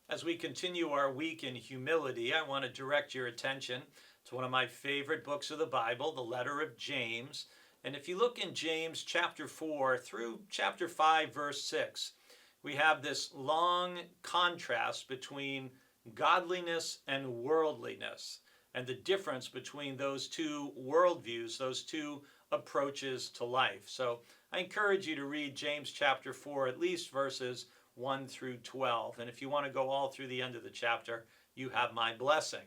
As we continue our week in humility, I want to direct your attention to one of my favorite books of the Bible, the letter of James. And if you look in James chapter 4 through chapter 5, verse 6, we have this long contrast between godliness and worldliness and the difference between those two worldviews, those two approaches to life. So I encourage you to read James chapter 4, at least verses 1 through 12. And if you want to go all through the end of the chapter, you have my blessing.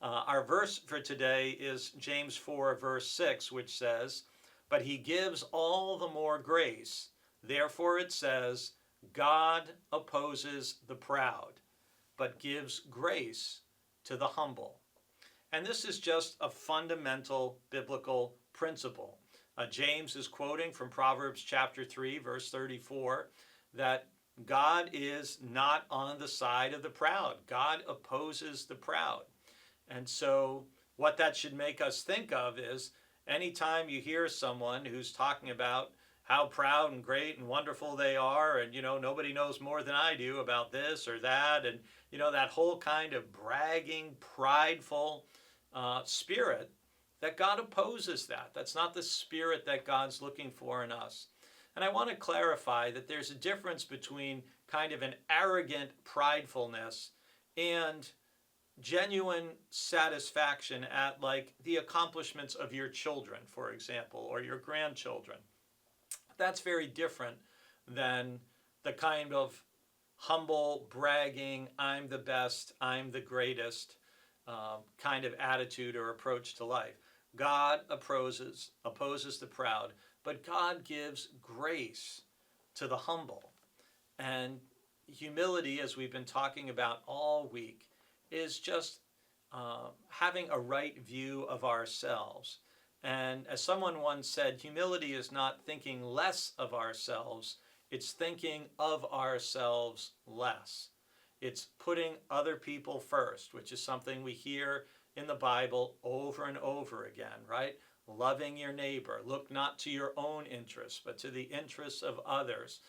Our verse for today is James 4, verse 6, which says, "But he gives all the more grace. Therefore it says, God opposes the proud, but gives grace to the humble." And this is just a fundamental biblical principle. James is quoting from Proverbs chapter 3, verse 34, that God is not on the side of the proud. God opposes the proud. And so what that should make us think of is anytime you hear someone who's talking about how proud and great and wonderful they are, and nobody knows more than I do about this or that, and that whole kind of bragging, prideful spirit, that God opposes that. That's not the spirit that God's looking for in us. And I want to clarify that there's a difference between kind of an arrogant pridefulness and genuine satisfaction at like the accomplishments of your children, for example, or your grandchildren. That's very different than the kind of humble bragging, I'm the best, I'm the greatest kind of attitude or approach to life. God opposes the proud, but God gives grace to the humble. And humility, as we've been talking about all week, is just having a right view of ourselves. And as someone once said, humility is not thinking less of ourselves, it's thinking of ourselves less. It's putting other people first, which is something we hear in the Bible over and over again, right? Loving your neighbor. Look not to your own interests, but to the interests of others.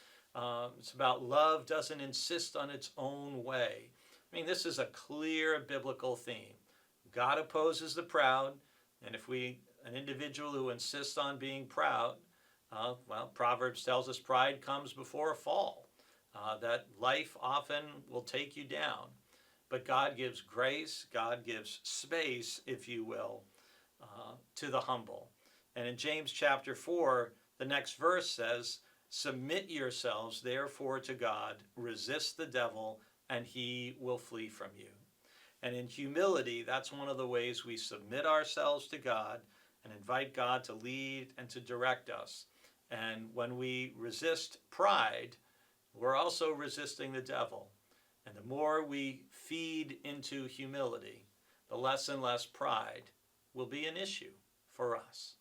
It's about love doesn't insist on its own way. I mean, this is a clear biblical theme. God opposes the proud, and if an individual who insists on being proud, Proverbs tells us pride comes before a fall, that life often will take you down. But God gives grace, God gives space, if you will, to the humble. And in James chapter 4, the next verse says, "Submit yourselves therefore to God, resist the devil, and he will flee from you." And in humility, that's one of the ways we submit ourselves to God and invite God to lead and to direct us. And when we resist pride, we're also resisting the devil. And the more we feed into humility, the less and less pride will be an issue for us.